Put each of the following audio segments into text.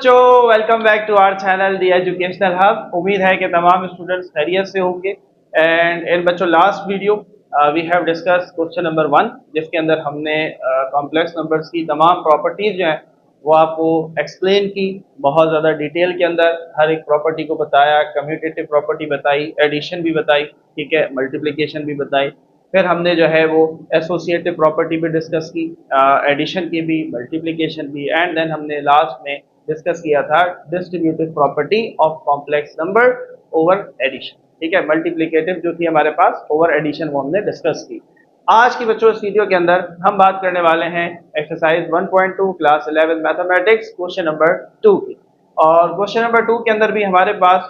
बच्चों, welcome back to our channel the educational hub. उम्मीद है कि तमाम स्टूडेंट्स खैरियत से होंगे। एंड बच्चों, last video we have discuss question number 1, जिसके अंदर हमने कॉम्प्लेक्स नंबर्स की तमाम प्रॉपर्टीज जो हैं वो आपको एक्सप्लेन की, बहुत ज़्यादा डिटेल के अंदर हर एक प्रॉपर्टी को बताया। कम्यूटेटिव प्रॉपर्टी बताई, एडिशन भी बताई, ठीक है, मल्टीप्लिकेशन भी बताई। फिर हमने जो है वो एसोसिएटिव प्रॉपर्टी भी डिस्कस की, एडिशन की भी, मल्टीप्लिकेशन भी, एंड देन हमने लास्ट में डिस्कस किया था distributive property of complex number over addition. ठीक है, मल्टीप्लिकेटिव जो थी हमारे पास ओवर एडिशन वो हमने डिस्कस की। आज की बच्चों इस वीडियो के अंदर हम बात करने वाले हैं exercise 1.2 class 11 mathematics question number 2 की। और क्वेश्चन नंबर 2 के अंदर भी हमारे पास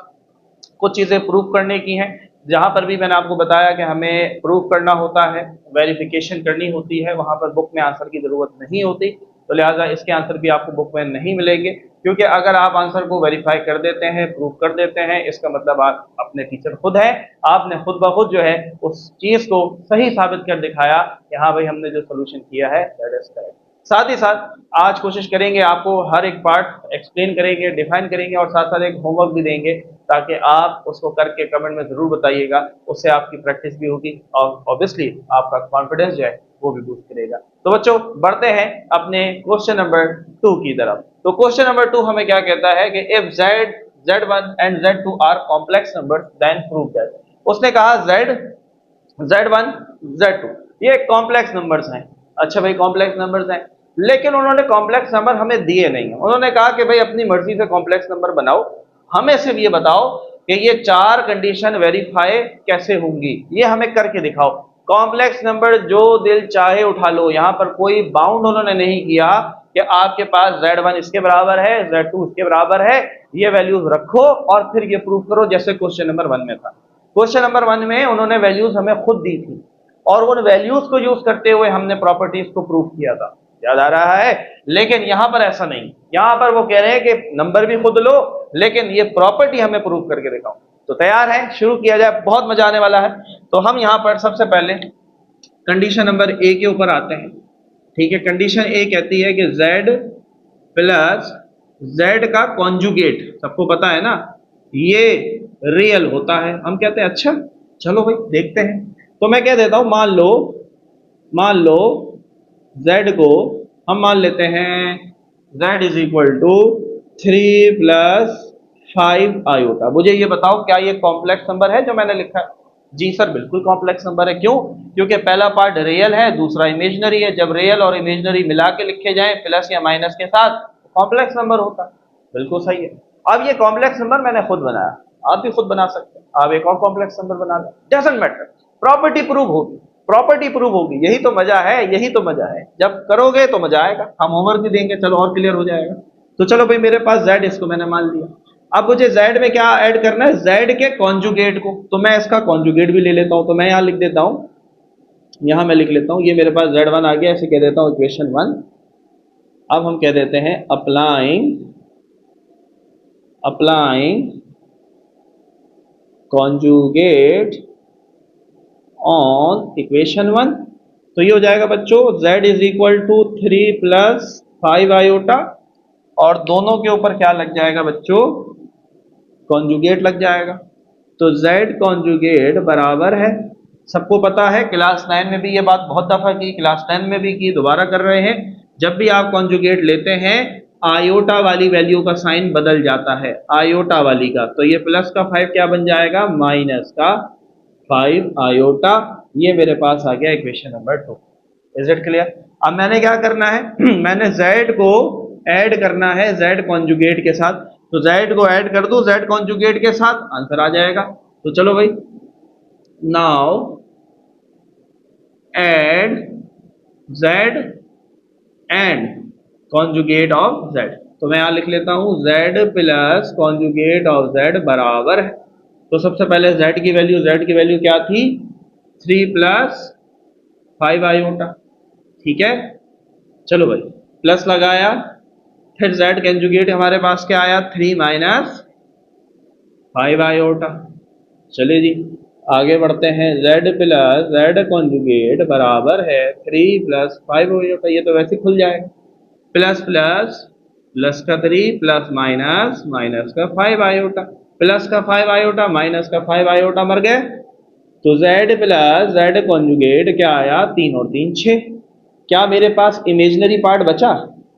कुछ चीज़ें प्रूव करने की हैं। जहाँ पर भी मैंने आपको बताया कि हमें प्रूव करना होता है, वेरिफिकेशन करनी होती है, वहाँ पर बुक में आंसर की ज़रूरत नहीं होती। तो लिहाजा इसके आंसर भी आपको बुक में नहीं मिलेंगे, क्योंकि अगर आप आंसर को वेरीफाई कर देते हैं, प्रूव कर देते हैं, इसका मतलब आप अपने टीचर खुद हैं। आपने खुद ब खुद जो है उस चीज़ को सही साबित कर दिखाया कि हाँ भाई, हमने जो सोल्यूशन किया है दैट इज करेक्ट। साथ ही साथ आज कोशिश करेंगे आपको हर एक पार्ट एक्सप्लेन करेंगे, डिफाइन करेंगे, और साथ साथ एक होमवर्क भी देंगे ताकि आप उसको करके कमेंट में ज़रूर बताइएगा। उससे आपकी प्रैक्टिस भी होगी और ऑब्वियसली आपका कॉन्फिडेंस जो है वो भी बूस्ट करेगा। तो बच्चों, बढ़ते हैं अपने क्वेश्चन नंबर 2 की तरफ। तो क्वेश्चन नंबर 2 हमें क्या कहता है कि if Z1 and Z2 are complex number then prove that. उसने कहा Z1 Z2 ये कॉम्प्लेक्स नंबर्स हैं। अच्छा भाई, कॉम्प्लेक्स नंबर्स हैं, लेकिन उन्होंने कॉम्प्लेक्स नंबर हमें दिए नहीं है। उन्होंने कहा कि भाई अपनी मर्जी से कॉम्प्लेक्स नंबर बनाओ, हमें सिर्फ ये बताओ कि ये 4 कंडीशन वेरीफाई कैसे होंगी, ये हमें करके दिखाओ। कॉम्प्लेक्स नंबर जो दिल चाहे उठा लो, यहाँ पर कोई बाउंड उन्होंने नहीं किया कि आपके पास Z1 इसके बराबर है, Z2 इसके बराबर है, ये वैल्यूज रखो और फिर ये प्रूव करो, जैसे क्वेश्चन नंबर 1 में था। क्वेश्चन नंबर 1 में उन्होंने वैल्यूज हमें खुद दी थी और उन वैल्यूज को यूज करते हुए हमने प्रॉपर्टीज को प्रूव किया था, याद आ रहा है। लेकिन यहां पर ऐसा नहीं, यहां पर वो कह रहे हैं कि नंबर भी खुद लो लेकिन ये प्रॉपर्टी हमें प्रूव करके दिखाओ। तो तैयार है, शुरू किया जाए, बहुत मजा आने वाला है। तो हम यहां पर सबसे पहले कंडीशन नंबर ए के ऊपर आते हैं। ठीक है, कंडीशन ए कहती है कि Z प्लस Z का कॉन्जुगेट, सबको पता है ना, ये रियल होता है। हम कहते हैं अच्छा चलो भाई देखते हैं। तो मैं कह देता हूं, मान लो Z को हम मान लेते हैं Z is equal to 3 plus 5 iota. मुझे ये बताओ, क्या ये कॉम्प्लेक्स नंबर है जो मैंने लिखा है? जी सर, बिल्कुल कॉम्प्लेक्स नंबर है। क्यों? क्योंकि पहला पार्ट रियल है, दूसरा इमेजनरी है। जब रियल और इमेजनरी मिला के लिखे जाए प्लस या माइनस के साथ, कॉम्प्लेक्स नंबर होता है। बिल्कुल सही है। अब ये कॉम्प्लेक्स नंबर मैंने खुद बनाया, आप भी खुद बना सकते हैं। आप एक और कॉम्प्लेक्स नंबर बना लें, डजंट मैटर, प्रॉपर्टी प्रूव होगी, प्रॉपर्टी प्रूव होगी। यही तो मजा है, यही तो मजा है। जब करोगे तो मजा आएगा। हम होमवर्क भी देंगे, चलो और क्लियर हो जाएगा। तो चलो भाई, मेरे पास Z, इसको मैंने मान लिया। अब मुझे Z में क्या ऐड करना है? Z के कॉन्जुगेट को। तो मैं इसका कॉन्जुगेट भी ले लेता हूं। तो मैं यहां लिख देता हूं, यहां मैं लिख लेता हूं, ये मेरे पास Z1 आ गया, इसे कह देता हूं इक्वेशन 1। अब हम कह देते हैं अप्लाइंग कॉन्जुगेट ऑन इक्वेशन 1। तो ये हो जाएगा बच्चों Z is equal to 3 plus 5 iota, और दोनों के ऊपर क्या लग जाएगा बच्चों? कॉन्जुगेट लग जाएगा। तो Z कॉन्जुगेट बराबर है, सबको पता है, क्लास 9 में भी ये बात बहुत दफा की, क्लास 10 में भी की, दोबारा कर रहे हैं। जब भी आप कॉन्जुगेट लेते हैं, आयोटा वाली वैल्यू का साइन बदल जाता है, आयोटा वाली का। तो ये प्लस का 5 क्या बन जाएगा? माइनस का 5 आयोटा। ये मेरे पास आ गया equation number 2। Is it clear? अब मैंने क्या करना है मैंने Z को ऐड करना है Z कॉन्जुगेट के साथ। तो Z को ऐड कर दूं Z कॉन्जुगेट के साथ, आंसर आ जाएगा। तो चलो भाई, now add Z and conjugate of Z। तो मैं यहां लिख लेता हूं Z plus conjugate of Z बराबर है। तो सबसे पहले Z की वैल्यू क्या थी? 3 प्लस 5 आयोटा। ठीक है, चलो भाई, प्लस लगाया, फिर Z कंजुगेट हमारे पास क्या आया? 3 माइनस 5 आयोटा। चलिए जी, आगे बढ़ते हैं। Z प्लस Z कॉन्जुगेट बराबर है 3 प्लस 5 आयोटा। ये तो वैसे खुल जाएगा, प्लस प्लस प्लस का 3 प्लस माइनस माइनस का 5 आयोटा, प्लस का 5 आयोटा माइनस का 5 आयोटा मर गए। तो z प्लस z कॉन्जुगेट क्या आया, 3 और 3 6। क्या मेरे पास इमेजिनरी पार्ट बचा?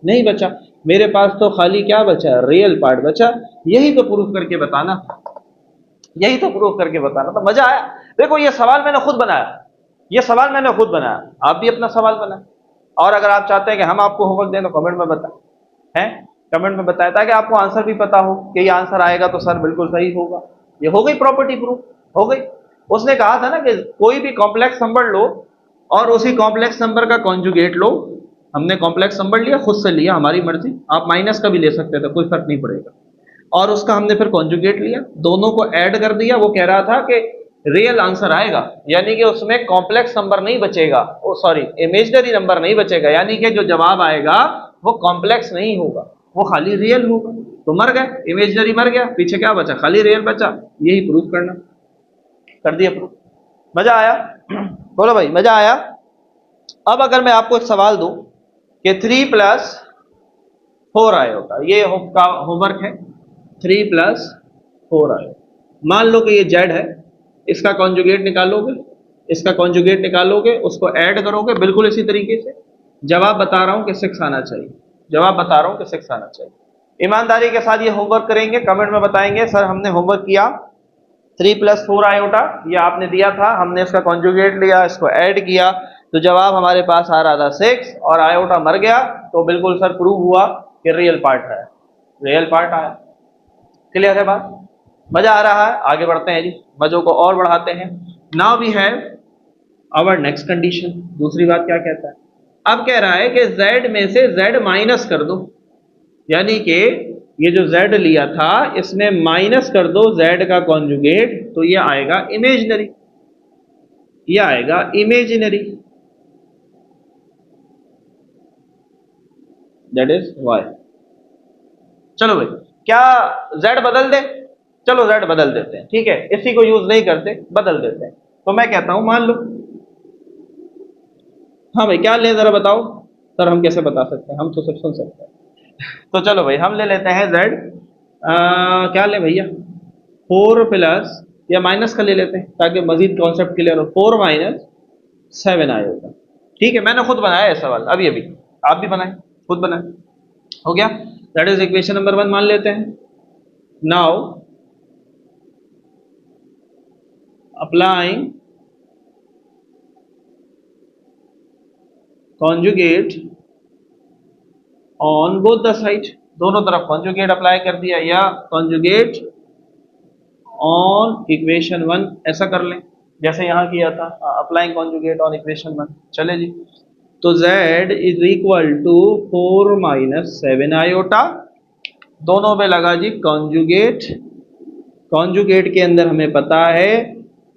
नहीं बचा, मेरे पास तो खाली क्या बचा, रियल पार्ट बचा। यही तो प्रूफ करके बताना, यही तो प्रूफ करके बताना। तो मजा आया। देखो ये सवाल मैंने खुद बनाया, ये सवाल मैंने खुद बनाया, आप भी अपना सवाल बनाए। और अगर आप चाहते हैं कि हम आपको होमवर्क दें तो कमेंट में बताएं, हैं कमेंट में बताएं, ताकि आपको आंसर भी पता हो कि ये आंसर आएगा तो सर बिल्कुल सही होगा। ये हो गई प्रॉपर्टी प्रूफ, हो गई। उसने कहा था ना कि कोई भी कॉम्प्लेक्स नंबर लो और उसी कॉम्प्लेक्स नंबर का कॉन्जुगेट लो। हमने कॉम्प्लेक्स नंबर लिया, खुद से लिया, हमारी मर्जी, आप माइनस का भी ले सकते थे, कोई फर्क नहीं पड़ेगा। और उसका हमने फिर कॉन्जुगेट लिया, दोनों को ऐड कर दिया। वो कह रहा था कि रियल आंसर आएगा, यानी कि उसमें कॉम्प्लेक्स नंबर नहीं बचेगा, ओ सॉरी इमेजिनरी नंबर नहीं बचेगा, यानी कि जो जवाब आएगा वो कॉम्प्लेक्स नहीं होगा, वो खाली रियल होगा। तो मर गए, इमेजिनरी मर गया, पीछे क्या बचा, खाली रियल बचा। यही प्रूफ करना, कर दिया प्रूफ। मजा आया? बोलो भाई मजा आया? अब अगर मैं आपको एक सवाल दूं कि 3 प्लस 4 आयोटा, ये होमवर्क है, 3 प्लस 4 आयोटा। मान लो कि ये जेड है, इसका कॉन्जुगेट निकालोगे, इसका कॉन्जुगेट निकालोगे, उसको ऐड करोगे बिल्कुल इसी तरीके से। जवाब बता रहा हूं कि 6 आना चाहिए, जवाब बता रहा हूं कि 6 आना चाहिए। ईमानदारी के साथ ये होमवर्क करेंगे, कमेंट में बताएंगे सर हमने होमवर्क किया। 3 प्लस 4 आयोटा ये आपने दिया था, हमने इसका कॉन्जुगेट लिया, इसको ऐड किया, तो जवाब हमारे पास आ रहा था 6 और आयोटा मर गया। तो बिल्कुल सर प्रूव हुआ कि रियल पार्ट है, रियल पार्ट आया। क्लियर है बात? मजा आ रहा है? आगे बढ़ते हैं जी, मजों को और बढ़ाते हैं। Now we have our next condition. दूसरी बात क्या कहता है, अब कह रहा है कि z में से z माइनस कर दो, यानी कि ये जो z लिया था इसमें माइनस कर दो z का कॉन्जुगेट, तो ये आएगा इमेजिनरी, ये आएगा इमेजिनरी, दैट इज y। चलो भाई क्या z बदल दे? चलो z बदल देते हैं, ठीक है, इसी को यूज नहीं करते, बदल देते हैं। तो मैं कहता हूं मान लो, हाँ भाई क्या ले जरा बताओ सर, हम कैसे बता सकते हैं, हम तो सिर्फ सुन सकते हैं। तो चलो भाई हम ले लेते हैं z, क्या ले भैया, 4 प्लस या माइनस का ले लेते हैं ताकि मजीद कॉन्सेप्ट क्लियर हो। 4 माइनस 7 आएगा, ठीक है। मैंने खुद बनाया है सवाल, अभी अभी आप भी बनाए, खुद बनाए, हो गया। दैट इज इक्वेशन नंबर 1 मान लेते हैं। Now applying conjugate on both the side, दोनों तरफ कॉन्जुगेट अप्लाई कर दिया, या कॉन्जुगेट ऑन इक्वेशन 1 ऐसा कर लें जैसे यहां किया था, अप्लाइंग कॉन्जुगेट ऑन इक्वेशन 1। चले जी, तो z is equal to 4 minus 7 iota, दोनों पे लगा जी कॉन्जुगेट। कॉन्जुगेट के अंदर हमें पता है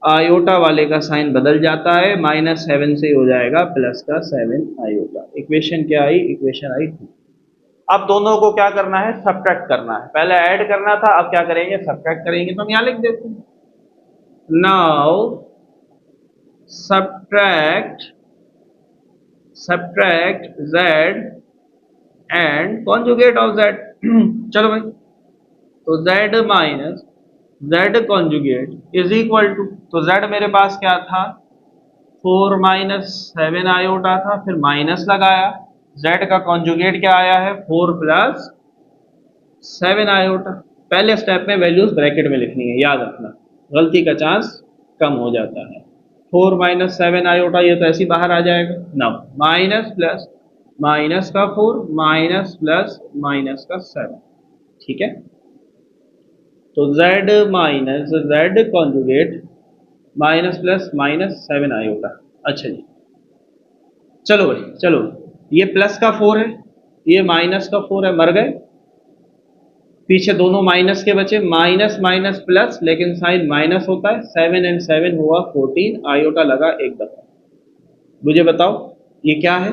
आयोटा वाले का साइन बदल जाता है, -7 से हो जाएगा प्लस का 7 आयोटा। इक्वेशन क्या आई, इक्वेशन आई 2। अब दोनों को क्या करना है, सब्ट्रैक्ट करना है। पहले ऐड करना था, अब क्या करेंगे, सब्ट्रैक्ट करेंगे। तो हम यहां लिख देते हैं, now subtract z and conjugate of z। चलो भाई, तो z minus z conjugate is equal to, तो z मेरे पास क्या था, 4 माइनस 7 आयोटा था, फिर माइनस लगाया, z का कॉन्जुगेट क्या आया है, 4 प्लस 7 आयोटा। पहले स्टेप में वैल्यूज ब्रैकेट में लिखनी है, याद रखना, गलती का चांस कम हो जाता है। 4 माइनस 7 आयोटा, ये तो ऐसे ही बाहर आ जाएगा ना, माइनस प्लस माइनस का 4 माइनस प्लस माइनस का 7, ठीक है। तो z minus z conjugate minus plus minus 7 iota. अच्छा जी, चलो भाई चलो, ये प्लस का 4 है, ये माइनस का 4 है, मर गए, पीछे दोनों माइनस के बचे, माइनस माइनस प्लस, लेकिन साइन माइनस होता है, 7 एंड 7 हुआ 14, आयोटा लगा एक दफा। मुझे बताओ ये क्या है,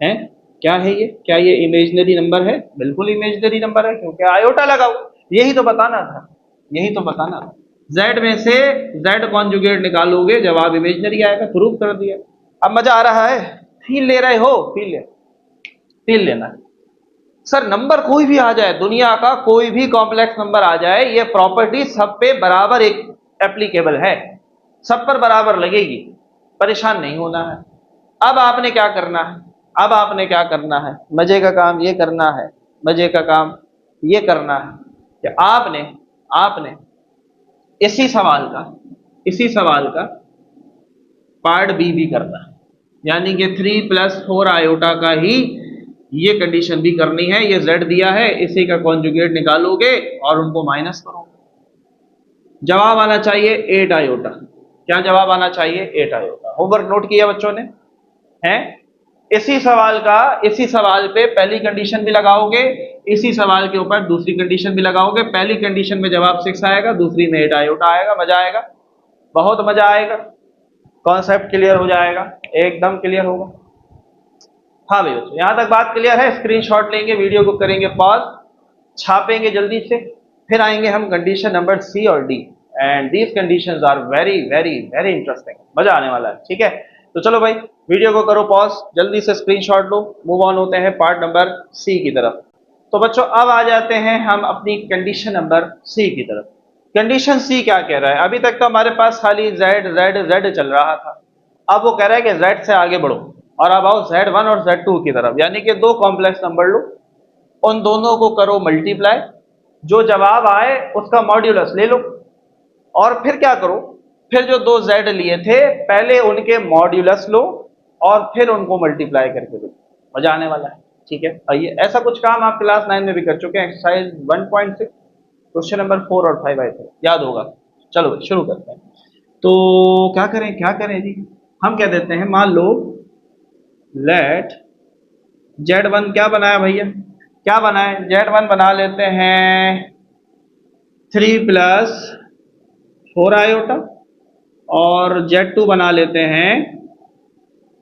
हैं क्या है ये, क्या ये इमेजिनरी नंबर है? बिल्कुल इमेजिनरी नंबर है, क्योंकि आयोटा लगा हुआ। यही तो बताना था, यही तो बताना था। z में से z कॉन्जुगेट निकालोगे, जवाब इमेजिनरी आएगा, प्रूफ कर दिया। अब मजा आ रहा है, फील ले रहे हो, फील ले, फील लेना है। सर नंबर कोई भी आ जाए, दुनिया का कोई भी कॉम्प्लेक्स नंबर आ जाए, ये प्रॉपर्टी सब पे बराबर एक एप्लीकेबल है, सब पर बराबर लगेगी, परेशान नहीं होना है। अब आपने क्या करना है, अब आपने क्या करना है, मजे का काम ये करना है, मजे का काम ये करना है कि आपने आपने इसी सवाल का, इसी सवाल का पार्ट बी भी करना है, यानी कि 3 + 4 आयोटा का ही ये कंडीशन भी करनी है। ये z दिया है, इसी का कॉन्जुगेट निकालोगे और उनको माइनस करोगे। जवाब आना चाहिए 8 आयोटा। क्या जवाब आना चाहिए? 8 आयोटा। होमवर्क नोट किया बच्चों ने? हैं? इसी सवाल का, इसी सवाल पे पहली कंडीशन भी लगाओगे, इसी सवाल के ऊपर दूसरी कंडीशन भी लगाओगे। पहली कंडीशन में जवाब 6 आएगा, दूसरी में 8 आयोटा आएगा। मजा आएगा, बहुत मजा आएगा, कॉन्सेप्ट क्लियर हो जाएगा, एकदम क्लियर होगा। हाँ भाई बच्चों, यहां तक बात क्लियर है? स्क्रीनशॉट लेंगे, वीडियो को करेंगे पॉज, छापेंगे जल्दी से, फिर आएंगे हम कंडीशन नंबर सी और D, and these conditions are very very very interesting. मजा आने वाला है, ठीक है? तो चलो भाई, वीडियो को करो पॉज, जल्दी से स्क्रीनशॉट लो, मूव ऑन होते हैं पार्ट नंबर सी की तरफ। तो बच्चों अब आ जाते हैं हम अपनी कंडीशन नंबर सी की तरफ। कंडीशन सी क्या कह रहा है? अभी तक तो हमारे पास खाली जेड जेड जेड चल रहा था, अब वो कह रहा है कि जेड से आगे बढ़ो और अब आओ Z1 और Z2 की तरफ, यानी कि दो कॉम्प्लेक्स नंबर लो, उन दोनों को करो मल्टीप्लाई, जो जवाब आए उसका मॉड्यूलस ले लो, और फिर क्या करो, फिर जो दो Z लिए थे पहले उनके मॉड्यूलस लो और फिर उनको मल्टीप्लाई करके दो। मजा आने वाला है, ठीक है? आइए, ऐसा कुछ काम आप क्लास 9 में भी कर चुके हैं, एक्सरसाइज 1.6 क्वेश्चन नंबर 4 और 5 आए थे, याद होगा। चलो भाई शुरू करते हैं। तो क्या करें, क्या करें जी? हम क्या देते हैं, मान लो लेट Z1 क्या बनाया भैया, क्या बनाए? Z1 बना लेते हैं 3 + 4 आयोटा, और Z2 बना लेते हैं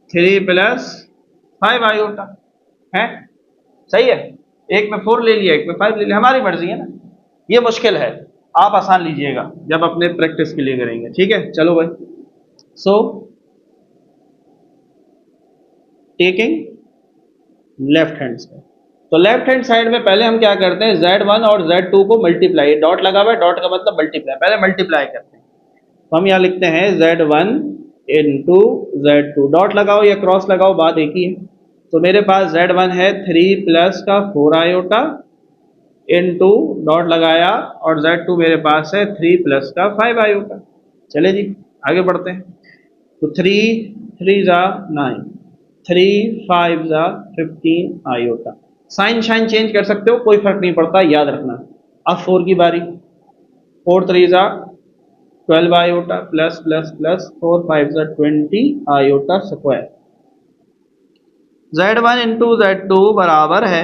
3 + 5 आयोटा। है सही है? एक में 4 ले लिया, एक में 5 ले लिया, हमारी मर्जी है ना। ये मुश्किल है, आप आसान लीजिएगा जब अपने प्रैक्टिस के लिए करेंगे, ठीक है? चलो भाई, so taking left hand side, तो लेफ्ट हैंड साइड में पहले हम क्या करते हैं, Z1 और Z2 को मल्टीप्लाई, डॉट लगा हुआ है, डॉट का मतलब मल्टीप्लाई, पहले मल्टीप्लाई करते हैं। तो हम यहाँ लिखते हैं Z1 इंटू Z2, डॉट लगाओ या क्रॉस लगाओ, बात एक ही है। तो मेरे पास Z1 है 3 + 4 आयोटा इंटू डॉट लगाया, और Z2 मेरे पास है 3 + 5 आयोटा। चले जी आगे बढ़ते हैं। तो 3 3 9, 3 5 15 आयोटा। साइन शाइन चेंज कर सकते हो, कोई फर्क नहीं पड़ता, याद रखना। अब 4 की बारी, 4 3 12 iota plus plus plus 4 5 20 iota square. Z1 into Z2 बराबर है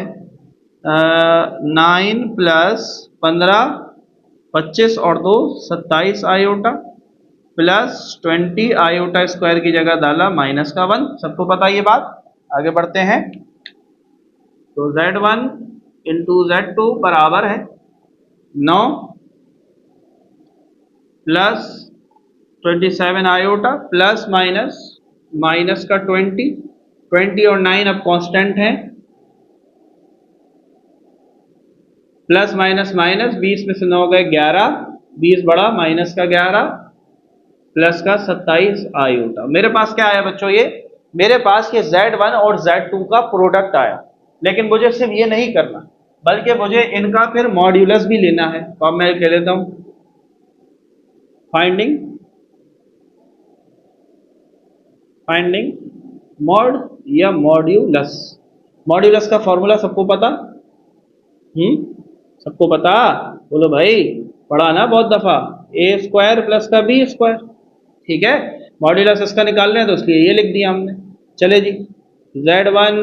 9 + 15 25 और 2 27 आयोटा प्लस 20 आयोटा स्क्वायर की जगह डाला माइनस का 1। सबको पता ये बात? आगे बढ़ते हैं। तो Z1 इंटू Z2 बराबर है 9 plus 27 iota plus minus minus का 20 और 9 अब कांस्टेंट है, प्लस माइनस माइनस, 20 में से 9 गए 11, 20 बढ़ा माइनस का 11 प्लस का 27 आयोटा। मेरे पास क्या आया बच्चों? ये मेरे पास ये Z1 और Z2 का प्रोडक्ट आया, लेकिन मुझे सिर्फ ये नहीं करना, बल्कि मुझे इनका फिर मॉड्यूलस भी लेना है। तो अब मैं कह लेता हूं फाइंडिंग फाइंडिंग मॉड या मॉड्यूलस। मॉड्यूलस का फॉर्मूला सबको पता? सबको पता? बोलो भाई, पढ़ा ना बहुत दफा, A² प्लस का B²। ठीक है, मॉड्यूलस इसका निकालना है तो इसलिए ये लिख दिया हमने। चले जी, Z1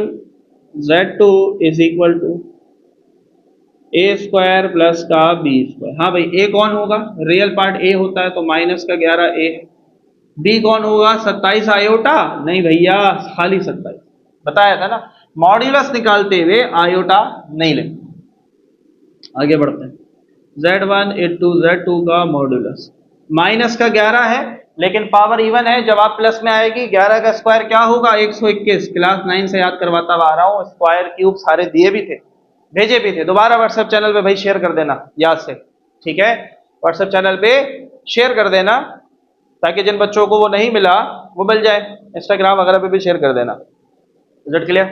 Z2 is equal to A² plus का B²। हाँ भाई, A कौन होगा? रियल पार्ट A होता है, तो माइनस का 11 A। B कौन होगा? 27 आयोटा? नहीं भैया, खाली 27। बताया था ना, मॉड्यूलस निकालते हुए आयोटा नहीं लिखते। आगे बढ़ते हैं। Z1 इंटू Z2 का मॉड्यूलस माइनस का 11 है, लेकिन पावर इवन है, जब आप प्लस में आएगी 11 का स्क्वायर क्या होगा? 121। क्लास 9 से याद करवाता आ रहा हूँ, स्क्वायर क्यूब सारे दिए भी थे, भेजे भी थे, दोबारा व्हाट्सएप चैनल पे भाई शेयर कर देना याद से, ठीक है, व्हाट्सएप चैनल पे शेयर कर देना ताकि जिन बच्चों को वो नहीं मिला वो मिल जाए, इंस्टाग्राम वगैरह पे भी शेयर कर देना। रिजल्ट क्लियर,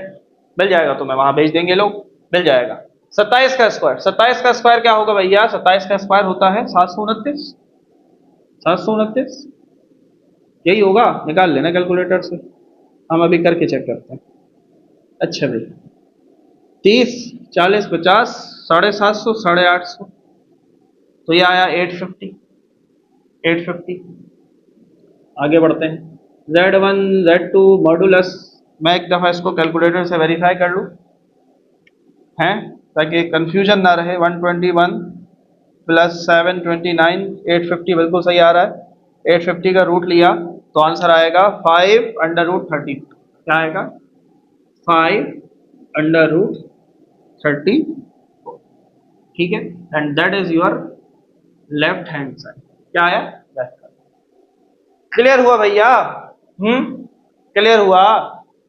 मिल जाएगा, तुम्हें वहां भेज देंगे लोग, मिल जाएगा। 27 का स्क्वायर, 27 का स्क्वायर क्या होगा भैया? 27 का स्क्वायर होता है 729, 729 यही होगा, निकाल लेना कैलकुलेटर से, हम अभी करके चेक करते हैं। अच्छा भाई 30 40 50 750 850, तो ये आया 850, 850। आगे बढ़ते हैं, Z1 Z2 मॉडुलस, मैं एक दफ़ा इसको कैलकुलेटर से वेरीफाई कर लूँ हैं ताकि कंफ्यूजन ना रहे। 121 प्लस 729 850 बिल्कुल सही आ रहा है। 850 का रूट लिया तो आंसर आएगा 5/√30, क्या आएगा? 5/√30, ठीक है, and that is your left hand side. क्या आया? लेफ्ट। क्लियर हुआ भैया? क्लियर हुआ?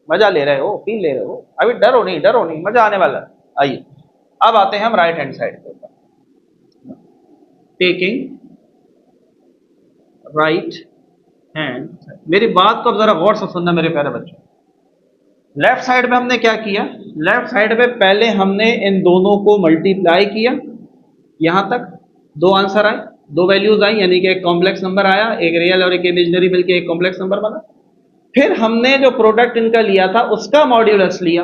मजा ले रहे हो, फील ले रहे हो? अभी डरो नहीं, डरो नहीं, मजा आने वाला है। आइए अब आते हैं हम राइट हैंड साइड के ऊपर। टेकिंग राइट हैंड, मेरी बात को अब जरा गौर से सुनना मेरे प्यारे बच्चों। लेफ्ट साइड में हमने क्या किया? लेफ्ट साइड में पहले हमने इन दोनों को मल्टीप्लाई किया, यहां तक दो आंसर आए, दो वैल्यूज आई, यानी कि एक कॉम्प्लेक्स नंबर आया, एक रियल और एक इमेजिनरी मिलके एक कॉम्प्लेक्स नंबर बना। फिर हमने जो प्रोडक्ट इनका लिया था उसका मॉड्यूलस लिया।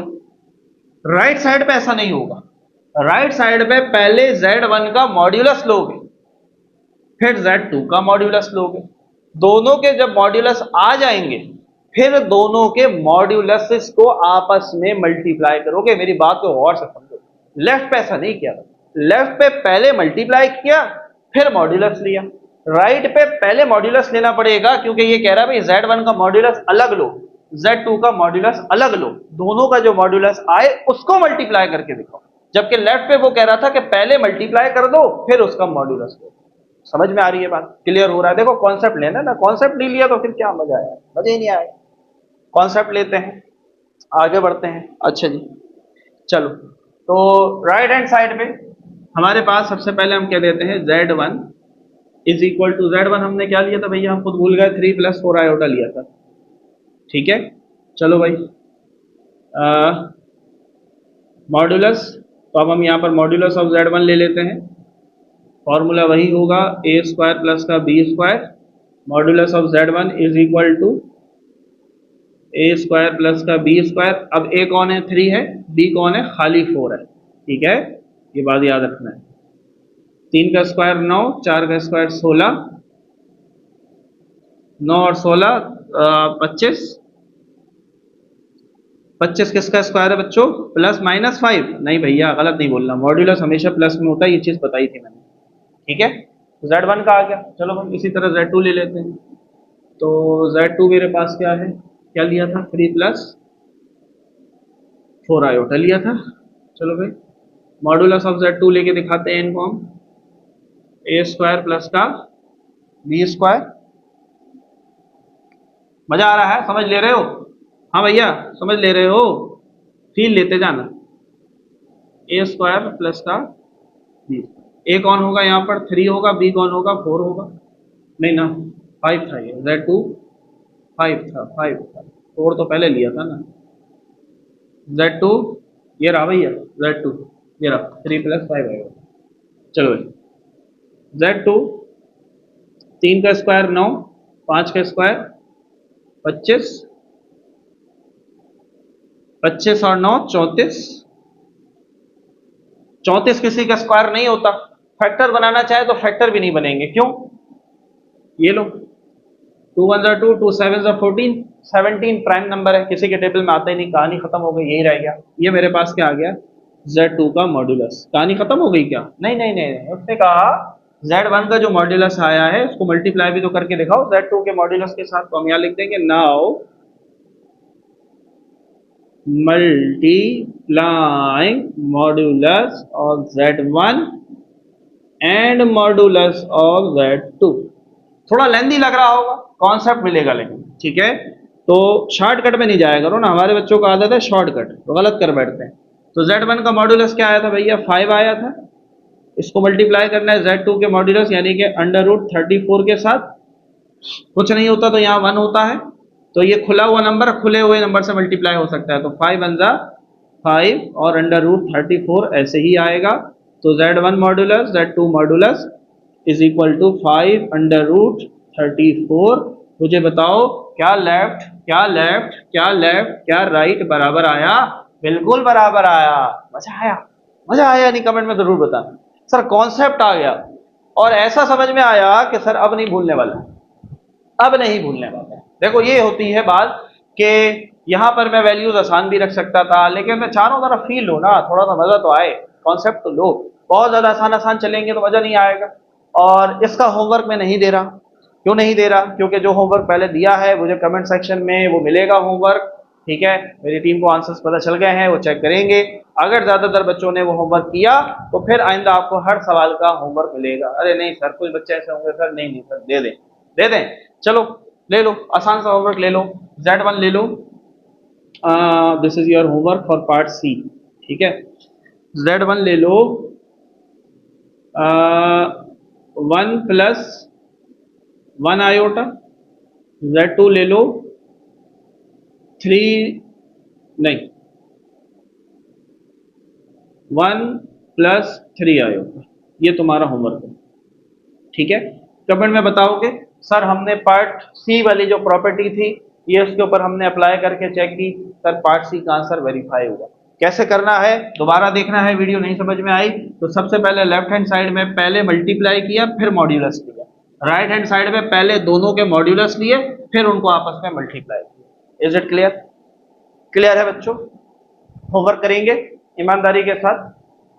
राइट साइड पे ऐसा नहीं होगा, राइट साइड पे पहले Z1 का मॉड्यूलस लोगे, फिर Z2 का मॉड्यूलस लोगे। दोनों के जब मॉड्यूलस आ जाएंगे फिर दोनों के मॉड्यूलस को आपस में मल्टीप्लाई करोगे। मेरी बात को गौर से समझो, लेफ्ट पे ऐसा नहीं किया, लेफ्ट पे पहले मल्टीप्लाई किया फिर मॉड्यूलस लिया। राइट पे पहले मॉड्यूलस लेना पड़ेगा क्योंकि ये कह रहा है भाई Z1 का मॉड्यूलस अलग लो, Z2 का मॉड्यूलस अलग लो, दोनों का जो मॉड्यूलस आए उसको मल्टीप्लाई करके दिखाओ। जबकि लेफ्ट पे वो कह रहा था कि पहले मल्टीप्लाई कर दो फिर उसका मॉड्यूलस लो। समझ में आ रही है बात? क्लियर हो रहा है? देखो कॉन्सेप्ट लेना ना, कॉन्सेप्ट नहीं लिया तो फिर क्या मजा आया? मजा ही नहीं आया। कॉन्सेप्ट लेते हैं, आगे बढ़ते हैं। अच्छा जी चलो, तो राइट हैंड साइड पे हमारे पास सबसे पहले हम कह देते हैं Z1 is equal to, Z1 हमने क्या लिया था भैया? हम खुद भूल गए, 3 + 4 आयोटा लिया था, ठीक है। चलो भाई मॉड्यूलस, तो अब हम यहाँ पर मॉड्यूलस ऑफ Z1 ले लेते हैं। फॉर्मूला वही होगा a² प्लस का b², modulus of Z1 is equal to a² plus का b²। अब a कौन है? 3 है, b कौन है? खाली 4 है, ठीक है, ये बात याद रखना है। 3 का स्क्वायर 9, 4 का स्क्वायर 16, 9 और 16 25, 25 किसका स्क्वायर है बच्चों? +-5? नहीं भैया गलत नहीं बोलना, मॉड्यूलस हमेशा प्लस में होता है, ये चीज बताई थी मैंने, ठीक है। Z1 का आ गया, चलो हम इसी तरह Z2 ले लेते हैं। तो Z2 मेरे पास क्या है? क्या लिया था? 3 + 4 आयोटा लिया था। चलो भाई मॉड्यूलस ऑफ Z2 लेके दिखाते हैं इनको हम, a² प्लस का b²। मजा आ रहा है? समझ ले रहे हो? हाँ भैया समझ ले रहे हो? फील लेते जाना। a² प्लस का b, a कौन होगा यहाँ पर? 3 होगा, b कौन होगा? 4 होगा, नहीं ना 5 था, ये Z2 5 था, 4 तो पहले लिया था ना। Z2 ये रहा भैया, Z2 ये रहा, 3 + 5 आएगा। चलो Z2 3 का स्क्वायर 9, 5 का स्क्वायर 25, 25 और 9 34, 34 किसी का स्क्वायर नहीं होता, फैक्टर बनाना चाहे तो फैक्टर भी नहीं बनेंगे। क्यों? ये लो 2 1 2, 2 7 14, 17 प्राइम नंबर है, किसी के टेबल में आता ही नहीं, कहानी खत्म हो गई, यही रह गया। ये मेरे पास क्या आ गया? Z2 का मॉड्यूलस। कहानी खत्म हो गई क्या? नहीं नहीं नहीं, उसने कहा Z1 का जो मॉड्यूलस आया है उसको मल्टीप्लाई भी तो करके दिखाओ Z2 के मॉड्यूलस के साथ। तो हम यहाँ लिख देंगे now multiplying modulus of Z1 and modulus of Z2। थोड़ा लेंदी लग रहा होगा, कॉन्सेप्ट मिलेगा लेकिन, ठीक है। तो शॉर्टकट में नहीं जाया करो ना, हमारे बच्चों को आदत है शॉर्टकट, तो गलत कर बैठते हैं। तो Z1 का मॉड्यूलस क्या आया था भैया, 5 आया था। इसको मल्टीप्लाई करना है Z2 के मॉड्यूलस यानी कि √34 के साथ। कुछ नहीं होता तो यहाँ 1 होता है, तो ये खुला हुआ नंबर खुले हुए नंबर से मल्टीप्लाई हो सकता है, तो 5 वन जा 5 और √34 ऐसे ही आएगा। तो Z1 modulus Z2 modulus is equal to 5 √34। मुझे बताओ क्या लेफ्ट क्या लेफ्ट क्या लेफ्ट क्या राइट बराबर आया? बिल्कुल बराबर आया। मजा आया? मजा आया नहीं? कमेंट में जरूर बताना। सर कॉन्सेप्ट आ गया और ऐसा समझ में आया कि सर अब नहीं भूलने वाला, अब नहीं भूलने वाला। देखो ये होती है बात कि यहाँ पर मैं वैल्यूज आसान भी रख सकता था, लेकिन मैं चारों तरफ फील लो ना, थोड़ा सा मजा तो आए, कॉन्सेप्ट तो लो। बहुत ज्यादा आसान आसान चलेंगे तो मजा नहीं आएगा। और इसका होमवर्क मैं नहीं दे रहा। क्यों नहीं दे रहा? क्योंकि जो होमवर्क पहले दिया है मुझे कमेंट सेक्शन में वो मिलेगा होमवर्क, ठीक है। मेरी टीम को आंसर्स पता चल गए हैं, वो चेक करेंगे। अगर ज्यादातर बच्चों ने वो होमवर्क किया तो फिर आइंदा आपको हर सवाल का होमवर्क मिलेगा। अरे नहीं सर, कुछ बच्चे ऐसे होंगे सर, नहीं नहीं सर दे दें, दे दें। चलो ले लो, आसान सा होमवर्क ले लो। Z1 ले लो, this is your homework for part C, ठीक है। Z1 ले लो, 1 + 1 आयोटा। Z2 ले लो 3 नहीं 1 + 3 आयोटा। ये तुम्हारा होमवर्क है, ठीक है। कमेंट में बताओगे सर हमने पार्ट सी वाली जो प्रॉपर्टी थी ये उसके ऊपर हमने अप्लाई करके चेक की, सर पार्ट सी का आंसर वेरीफाई हुआ। कैसे करना है दोबारा देखना है, वीडियो नहीं समझ में आई तो सबसे पहले लेफ्ट हैंड साइड में पहले मल्टीप्लाई किया फिर मॉड्यूलस लिया, राइट हैंड साइड में पहले दोनों के मॉड्यूलस लिए फिर उनको आपस में मल्टीप्लाई किया। Is it clear? क्लियर है बच्चों? होमवर्क करेंगे ईमानदारी के साथ।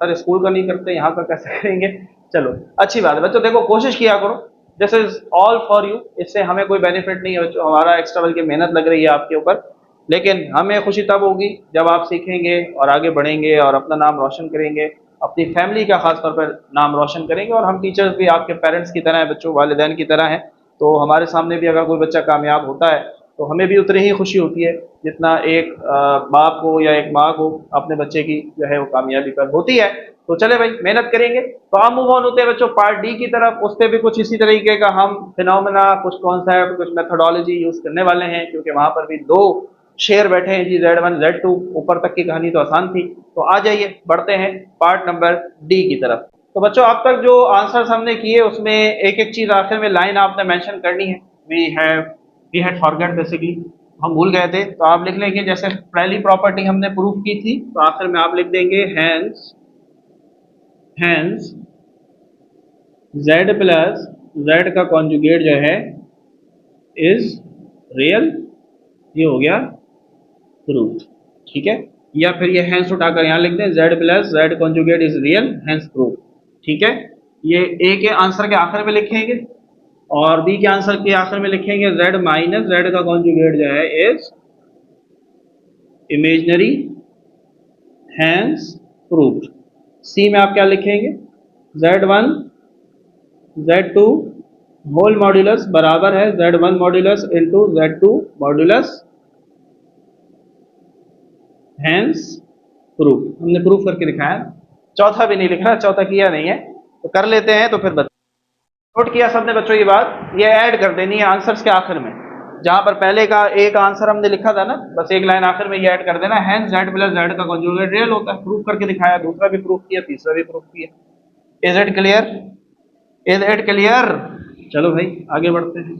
सर स्कूल का नहीं करते, यहाँ का कैसे करेंगे? चलो अच्छी बात है बच्चों, देखो कोशिश किया करो, this is all for you. इससे हमें कोई बेनिफिट नहीं है बच्चों, हमारा एक्स्ट्रा बल्कि मेहनत लग रही है आपके ऊपर, लेकिन हमें खुशी तब होगी जब आप सीखेंगे और आगे बढ़ेंगे और अपना नाम रोशन करेंगे, अपनी फैमिली का खासतौर पर नाम रोशन करेंगे। और हम टीचर्स भी आपके पेरेंट्स की तरह हैं बच्चों, वालिदैन की तरह हैं, तो हमारे सामने भी अगर कोई बच्चा कामयाब होता है तो हमें भी उतनी ही खुशी होती है जितना एक बाप को या एक माँ को अपने बच्चे की जो है वो कामयाबी पर होती है। तो चले भाई मेहनत करेंगे। तो आप मूव ऑन होते हैं बच्चों पार्ट डी की तरफ। उस पर भी कुछ इसी तरीके का हम फिनोमेना, कुछ कॉन्सेप्ट, कुछ मेथोडोलॉजी यूज करने वाले हैं, क्योंकि वहां पर भी दो शेर बैठे हैं जी, Z1 Z2। ऊपर तक की कहानी तो आसान थी, तो आ जाइए बढ़ते हैं पार्ट नंबर डी की तरफ। तो बच्चों अब तक जो आंसर्स हमने किए उसमें एक एक चीज आखिर में लाइन आपने मेंशन करनी है। वी हैड फॉरगेट बेसिकली, हम भूल गए थे। तो आप लिख लेंगे जैसे पहली प्रॉपर्टी हमने प्रूफ की थी, तो आखिर में आप लिख देंगे हैंस Z + Z का कॉन्जुगेट जो है इज रियल। ये हो गया प्रूफ, ठीक है। या फिर ये हैंस उठाकर यहाँ लिख दें Z + Z conjugate is real hence proof, ठीक है। ये ए के आंसर के आखिर में लिखेंगे और बी के आंसर के आखिर में लिखेंगे Z - Z का कॉन्जुगेट जो है इज इमेजिनरी हैंस प्रूव्ड। सी में आप क्या लिखेंगे? Z1 Z2 होल मॉड्यूलस बराबर है Z1 modulus into Z2 modulus hence proof. हमने प्रूफ करके दिखाया, चौथा भी नहीं लिखा, चौथा किया नहीं है, तो कर लेते हैं। तो फिर नोट किया सबने बच्चों ये बात? ये ऐड कर देनी है आंसर्स के आखिर में, जहां पर पहले का एक आंसर हमने लिखा था ना, बस एक लाइन आखिर में ये ऐड कर देना, हैंस Z + Z का कॉन्जुगेट रियल होता है। प्रूफ करके दिखाया, दूसरा भी प्रूफ किया, तीसरा भी प्रूफ किया। Is it clear? Is it clear? चलो भाई आगे बढ़ते हैं।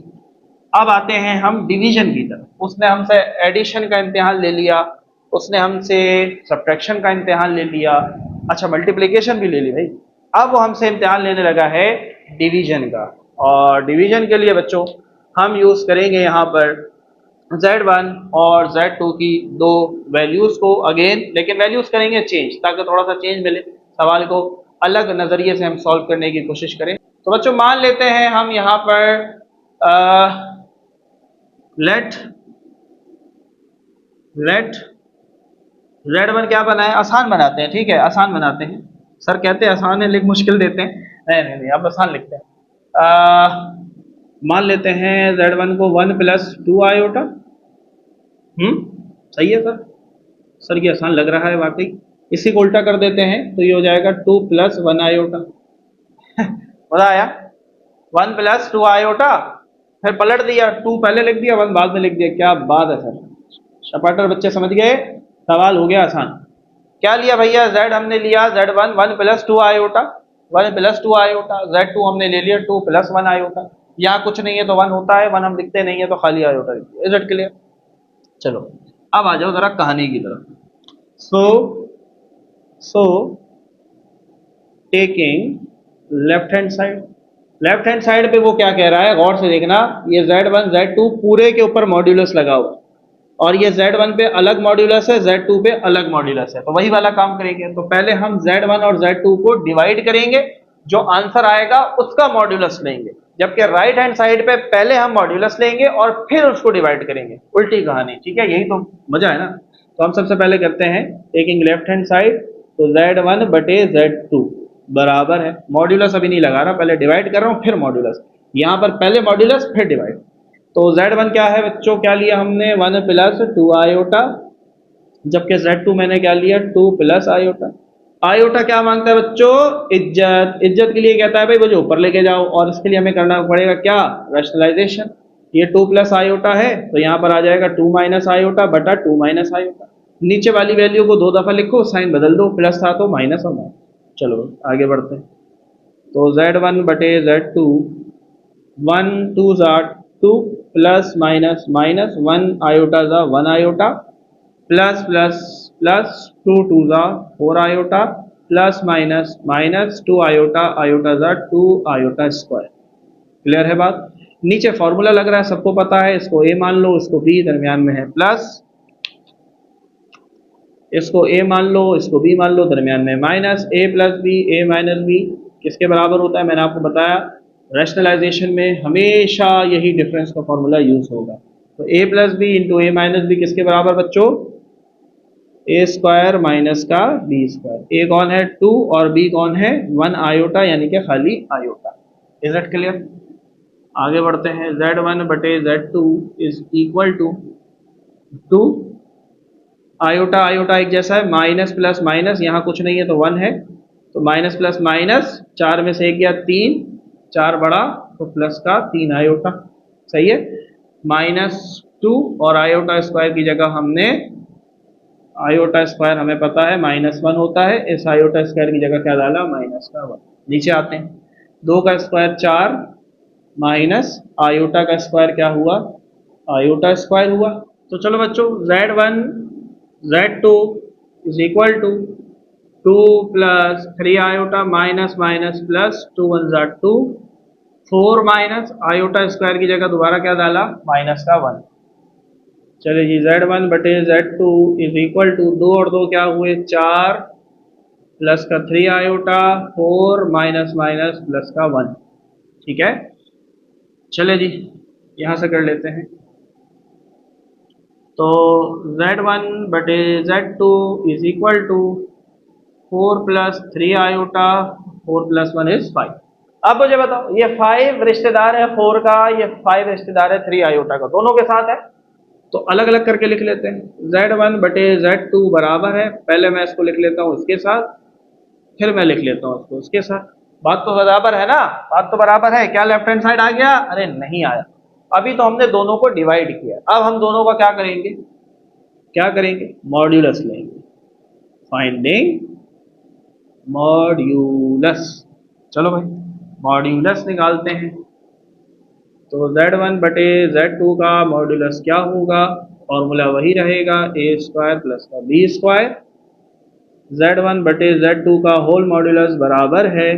अब आते हैं हम डिवीजन की तरफ। उसने हमसे एडिशन का इम्तिहान ले लिया, उसने हमसे सब्ट्रैक्शन का इम्तिहान ले लिया, अच्छा मल्टीप्लिकेशन भी ले ली भाई। अब वो हमसे इम्तिहान लेने लगा है डिवीजन का। और डिवीजन के लिए बच्चों हम यूज करेंगे यहाँ पर Z1 और Z2 की दो वैल्यूज को अगेन, लेकिन वैल्यूज करेंगे चेंज ताकि थोड़ा सा चेंज मिले, सवाल को अलग नजरिए से हम सॉल्व करने की कोशिश करें। तो बच्चों मान लेते हैं हम यहाँ पर लेट Z1 क्या बनाए, आसान बनाते हैं, ठीक है आसान बनाते हैं। सर कहते हैं आसान है लिख मुश्किल देते हैं, नहीं नहीं नहीं अब आसान लिखते हैं। मान लेते हैं Z1 को 1 + 2 आयोटा। सही है सर? सर ये आसान लग रहा है वाकई। इसी को उल्टा कर देते हैं तो ये हो जाएगा 2 प्लस 1 आयोटा। मजा आया? 1 प्लस 2 आयोटा, फिर पलट दिया, 2 पहले लिख दिया 1 बाद में लिख दिया। क्या बात है सर, शपाटर बच्चे समझ गए, सवाल हो गया आसान। क्या लिया भैया? z हमने लिया z1 1 plus 2 iota, 1 plus 2 iota. z2 हमने ले लिया 2 प्लस 1 आयोटा। यहाँ कुछ नहीं है तो 1 होता है, 1 हम लिखते नहीं है तो खाली आयोटा लिखते हैं। Is it clear? चलो अब आ जाओ जरा कहानी की तरफ। So taking left hand side पे वो क्या कह रहा है, गौर से देखना। ये z1 z2 पूरे के ऊपर मॉड्यूलस लगा हुआ और ये z1 पे अलग मॉड्यूलस है, z2 पे अलग मॉड्यूलस है। तो वही वाला काम करेंगे। तो पहले हम z1 और z2 को डिवाइड करेंगे, जो आंसर आएगा उसका मॉड्यूलस लेंगे। जबकि राइट हैंड साइड पे पहले हम मॉड्यूलस लेंगे और फिर उसको डिवाइड करेंगे। उल्टी कहानी, ठीक है? यही तो मजा है ना। तो हम सबसे पहले करते हैं टेकिंग लेफ्ट हैंड साइड, तो z1 बटे z2 बराबर है, मॉड्यूलस अभी नहीं लगा रहा, पहले डिवाइड कर रहा हूं फिर मॉड्यूलस। यहां पर पहले मॉड्यूलस फिर डिवाइड। तो z1 क्या है बच्चों, क्या लिया हमने 1 प्लस 2 आयोटा, जबकि z2 मैंने क्या लिया 2 प्लस आयोटा। आयोटा क्या मांगता है बच्चों? इज्जत। इज्जत के लिए कहता है भाई मुझे ऊपर लेके जाओ, और इसके लिए हमें करना पड़ेगा क्या? रैशनलाइजेशन। ये 2 प्लस आयोटा है तो यहाँ पर आ जाएगा 2 माइनस आयोटा बटा 2 माइनस आयोटा। नीचे वाली वैल्यू को 2 दफा लिखो, साइन बदल दो, प्लस था तो माइनस और माइनस। चलो आगे बढ़ते हैं। तो z1 बटे z2, 1 2 ज़ा 2 प्लस माइनस माइनस 1 आयोटा ज़ा 1 आयोटा, प्लस प्लस प्लस 2 2 ज़ा 4 iota, plus minus minus 2 iota, iota ज़ा 2 आयोटा स्क्वायर। क्लियर है बात? नीचे फॉर्मूला लग रहा है, सबको पता है। इसको a मान लो, इसको b, दरमियान में है प्लस, इसको a मान लो, इसको b मान लो, दरमियान में minus. a plus B, a minus B किसके बराबर होता है? मैंने आपको बताया रैशनलाइजेशन में हमेशा यही डिफरेंस का फॉर्मूला यूज होगा। तो a plus B into A minus B किसके बराबर बच्चों? a स्क्वायर माइनस का b स्क्वायर। a कौन है? 2 और b कौन है? 1 आयोटा, यानी कि खाली आयोटा। Is it clear? आगे बढ़ते हैं। z1 बटे z2 is equal to 2 iota iota एक जैसा है, माइनस प्लस माइनस, यहाँ कुछ नहीं है तो 1 है, तो माइनस प्लस माइनस, 4 में से 1 गया 3, 4 बड़ा तो प्लस का 3 आयोटा। सही है? -2 और आयोटा स्क्वायर की जगह हमने, आयोटा स्क्वायर हमें पता है -1 होता है, इस आयोटा स्क्वायर की जगह क्या डाला? -1। नीचे आते हैं, 2 का स्क्वायर 4 माइनस आयोटा का स्क्वायर क्या हुआ? आयोटा स्क्वायर हुआ। तो चलो बच्चों, z1 z2 is equal to 2 plus 3 iota minus minus plus 2 1 ज़ा 2, 4 माइनस आयोटा स्क्वायर की जगह दोबारा क्या डाला? माइनस का 1। चलिए जी, z1 बटे z2 इज इक्वल टू 2 और 2 क्या हुए? 4 प्लस का 3 आयोटा, 4 माइनस माइनस प्लस का 1। ठीक है? चले जी, यहां से कर लेते हैं। तो z1 बटे z2 is equal to 4 plus 3 iota, 4 plus 1 is 5। अब मुझे बताओ, ये 5 रिश्तेदार है 4 का, ये 5 रिश्तेदार है 3 आयोटा का, दोनों के साथ है। तो अलग अलग करके लिख लेते हैं। z1 बटे z2 बराबर है, पहले मैं इसको लिख लेता हूँ इसके साथ, फिर मैं लिख लेता हूँ इसको इसके साथ। बात तो बराबर है ना? बात तो बराबर है। क्या लेफ्ट हैंड साइड आ गया? अरे नहीं आया, अभी तो हमने दोनों को डिवाइड किया। अब हम दोनों का क्या करेंगे? क्या करेंगे? मॉड्यूलस लेंगे। Finding modulus. चलो भाई मॉड्यूलस निकालते हैं। तो z1 बटे z2 का मॉड्यूलस क्या होगा? फॉर्मूला वही रहेगा, a स्क्वायर प्लस का b स्क्वायर। z1 बटे z2 का होल मॉड्यूलस बराबर है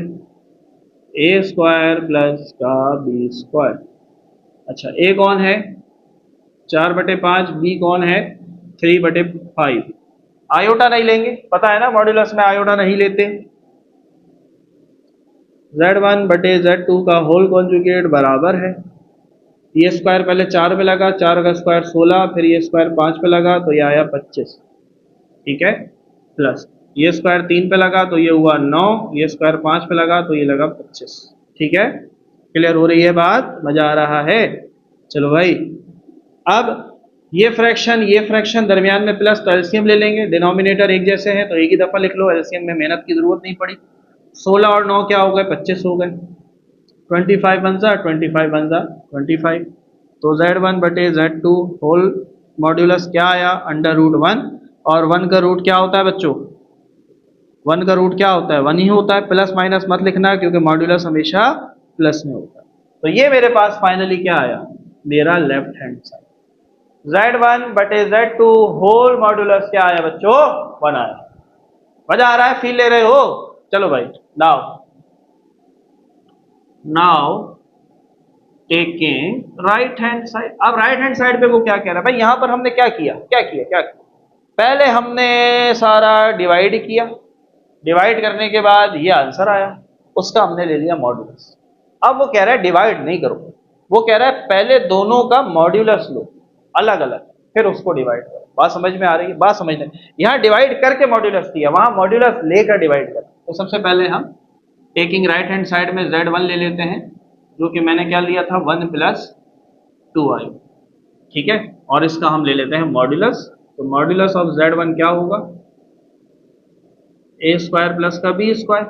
a स्क्वायर प्लस का b स्क्वायर। अच्छा, a कौन है? 4 बटे 5, b कौन है? 3 बटे 5। आयोटा नहीं लेंगे, पता है ना मॉड्यूलस में आयोटा नहीं लेते। z1 बटे z2 का होल कॉन्जुगेट बराबर है, ये स्क्वायर पहले 4 पे लगा, 4 का स्क्वायर 16, फिर ये स्क्वायर 5 पे लगा तो ये आया 25। ठीक है? प्लस ये स्क्वायर 3 पे लगा तो ये हुआ 9, ये स्क्वायर 5 पे लगा तो ये लगा 25। ठीक है? क्लियर हो रही है बात? मजा आ रहा है? चलो भाई, अब ये फ्रैक्शन दरमियान में प्लस, तो एलसीएम ले लेंगे, डिनोमिनेटर एक जैसे हैं तो एक ही दफ़ा लिख लो, एलसीएम में मेहनत की ज़रूरत नहीं पड़ी। 16 और 9 क्या हो गए, 25 हो गए। 25 बन जा 25 बन जा 25, तो Z1 बटे Z2 होल मॉड्यूलस क्या आया, अंडर रूट 1। और 1 का रूट क्या होता है बच्चों, 1 का रूट क्या होता है, 1 ही होता है। प्लस माइनस मत लिखना क्योंकि मॉड्यूलस हमेशा प्लस में होता है। तो ये मेरे पास फाइनली क्या आया, मेरा लेफ्ट हैंड साइड। Z1 बटे Z2 होल मॉड्यूलस क्या आया बच्चों, 1 आया। मजा आ रहा है, फील ले रहे हो? चलो भाई, now now taking right hand side. अब राइट हैंड साइड पे वो क्या कह रहा है भाई, यहां पर हमने क्या किया, पहले हमने सारा डिवाइड किया, डिवाइड करने के बाद ये आंसर आया, उसका हमने ले लिया मॉड्यूलस। अब वो कह रहा है डिवाइड नहीं करो, वो कह रहा है पहले दोनों का मॉड्यूलस लो अलग अलग, फिर उसको डिवाइड करो। बात समझ में आ रही है? बात समझने, यहाँ डिवाइड करके मॉड्यूलस दिया, वहां मॉड्यूलस लेकर डिवाइड कर। तो सबसे पहले हम टेकिंग राइट हैंड साइड में Z1 ले लेते हैं, जो कि मैंने क्या लिया था, 1 + 2i, ठीक है। और इसका हम ले लेते हैं मॉड्यूलस, तो मॉड्यूलस ऑफ Z1 क्या होगा, a² + का b²।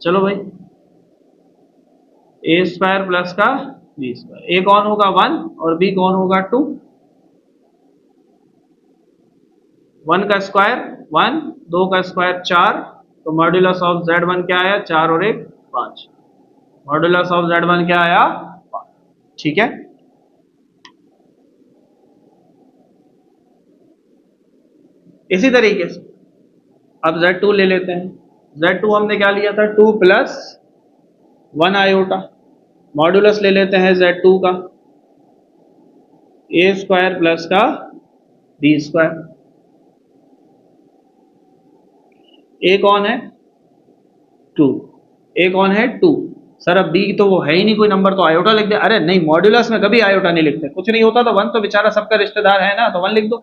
चलो भाई, a² + का b², a कौन होगा 1 और b कौन होगा 2। 1 का स्क्वायर 1, 2 का स्क्वायर 4, तो मॉड्यूलस ऑफ Z1 क्या आया, 4 और 1 5। मॉड्यूलस ऑफ Z1 क्या आया, 5, ठीक है। इसी तरीके से अब Z2 ले लेते हैं। Z2 हमने क्या लिया था, 2 + 1 आयोटा। मॉड्यूलस ले लेते हैं Z2 का, a² + का b²। a कौन है, 2, a कौन है 2। सर अब b तो वो है ही नहीं कोई नंबर, तो आयोटा लिख दे। अरे नहीं, मॉड्यूलस में कभी आयोटा नहीं लिखते, कुछ नहीं होता तो 1 तो बेचारा सबका रिश्तेदार है ना, तो 1 लिख दो।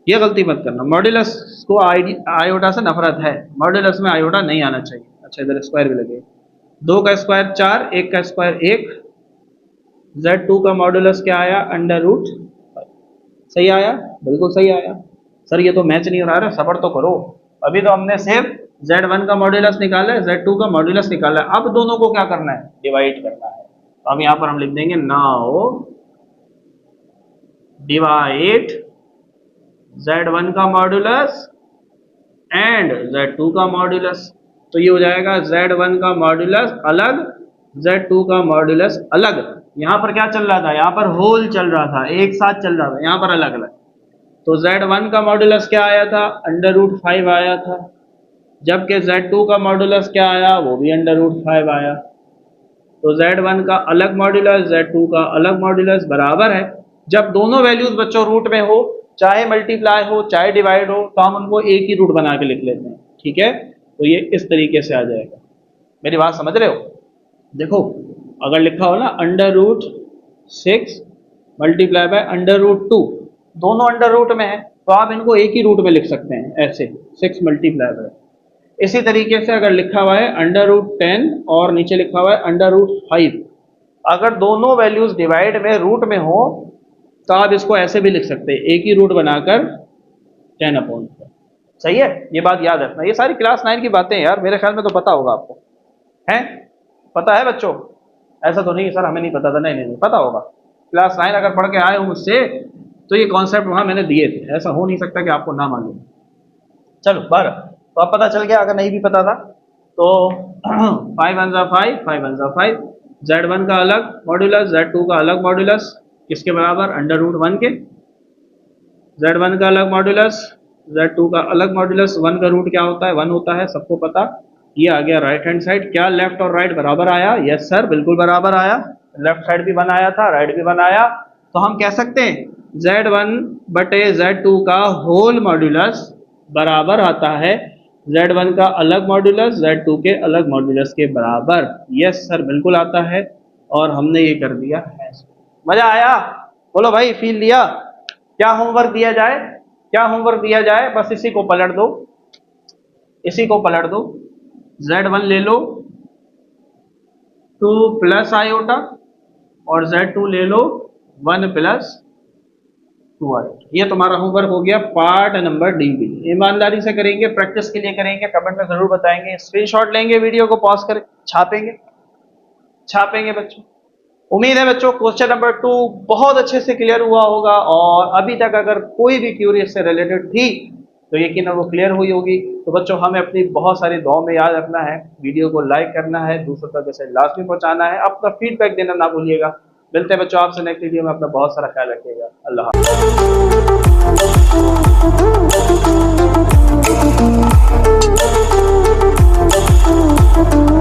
ये गलती मत करना, मॉड्यूलस को आयोटा से नफरत है, मॉड्यूलस में आयोटा नहीं आना चाहिए। अच्छा, इधर स्क्वायर भी लगे, 2 का स्क्वायर 4, 1 का स्क्वायर 1। Z2 का मॉड्यूलस क्या आया, √5। सही आया, बिल्कुल सही आया। सर ये तो मैच नहीं हो रहा है, सबर तो करो। अभी तो हमने सिर्फ Z1 का मॉड्यूलस निकाला है, Z2 का मॉड्यूलस निकाला है, अब दोनों को क्या करना है, डिवाइड करना है। तो अब यहाँ पर हम लिख देंगे नाउ डिवाइड Z1 का मॉड्यूलस एंड Z2 का मॉड्यूलस। तो ये हो जाएगा Z1 का मॉड्यूलस अलग, Z2 का मॉड्यूलस अलग। यहाँ पर क्या चल रहा था, यहाँ पर होल चल रहा था, एक साथ चल रहा था, यहाँ पर अलग अलग। तो Z1 का मॉड्यूलस क्या आया था, √5 आया था, जबकि Z2 का मॉड्यूलस क्या आया, वो भी √5 आया। तो Z1 का अलग मॉड्यूलस, Z2 का अलग मॉड्यूलस बराबर है। जब दोनों वैल्यूज बच्चों रूट में हो, चाहे मल्टीप्लाई हो चाहे डिवाइड हो, तो हम उनको एक ही रूट बना के लिख लेते हैं, ठीक है। तो ये इस तरीके से आ जाएगा। मेरी बात समझ रहे हो? देखो, अगर लिखा हो ना √6 मल्टीप्लाई बाय √2, दोनों अंडर रूट में है, तो आप इनको एक ही रूट में लिख सकते हैं, ऐसे 6 मल्टीप्लाई बाय। इसी तरीके से अगर लिखा हुआ है √10 और नीचे लिखा हुआ है √5, अगर दोनों वैल्यूज डिवाइड में रूट में हो, तो आप इसको ऐसे भी लिख सकते हैं, एक ही रूट बनाकर 10/4। सही है, ये बात याद रखना। ये सारी क्लास 9 की बातें यार, मेरे ख्याल में तो पता होगा आपको, है? पता है बच्चों? ऐसा तो नहीं सर हमें नहीं पता था, नहीं नहीं, पता होगा। क्लास 9 अगर पढ़ के आए हो मुझसे, तो ये कॉन्सेप्ट वहां मैंने दिए थे, ऐसा हो नहीं सकता कि आपको ना मालूम। चलो 12, तो अब पता चल गया, अगर नहीं भी पता था तो 5 1 5, 5 1 5। Z1 का अलग मॉड्यूलस, Z2 का अलग मॉड्यूलस, किसके बराबर, √1 के। Z1 का अलग मॉड्यूलस, Z2 का अलग मॉड्यूलस। 1 का रूट क्या होता है, 1 होता है, सबको पता। ये आ गया राइट हैंड साइड। क्या लेफ्ट और राइट बराबर आया? यस सर, बिल्कुल बराबर आया। लेफ्ट साइड भी 1 आया था, राइट भी 1 आया। तो हम कह सकते हैं Z1 बटे Z2 का होल मॉड्यूलस बराबर आता है Z1 का अलग मॉड्यूलस Z2 के अलग मॉड्यूलस के बराबर। यस सर, बिल्कुल आता है। और हमने ये कर दिया है। मजा आया? बोलो भाई, फील लिया? क्या होमवर्क दिया जाए, क्या होमवर्क दिया जाए? बस इसी को पलट दो, इसी को पलट दो। Z1 ले लो 2 + आयोटा और Z2 ले लो 1 प्लस 2i। ये तुम्हारा होमवर्क हो गया पार्ट नंबर डी के लिए। ईमानदारी से करेंगे, प्रैक्टिस के लिए करेंगे, कमेंट में जरूर बताएंगे, स्क्रीनशॉट लेंगे, वीडियो को पॉज कर छापेंगे, छापेंगे बच्चों। उम्मीद है बच्चों क्वेश्चन नंबर 2 बहुत अच्छे से क्लियर हुआ होगा, और अभी तक अगर कोई भी क्यूरी इससे रिलेटेड थी तो यकीन वो क्लियर हुई होगी। तो बच्चों हमें अपनी बहुत सारी दुआओं में याद रखना है, वीडियो को लाइक करना है, दूसरों तक इसे लास्ट में पहुंचाना है, अपना फीडबैक देना ना भूलिएगा। मिलते हैं बच्चों आपसे नेक्स्ट वीडियो में, अपना बहुत सारा ख्याल रखिएगा। अल्लाह हाफ़िज़।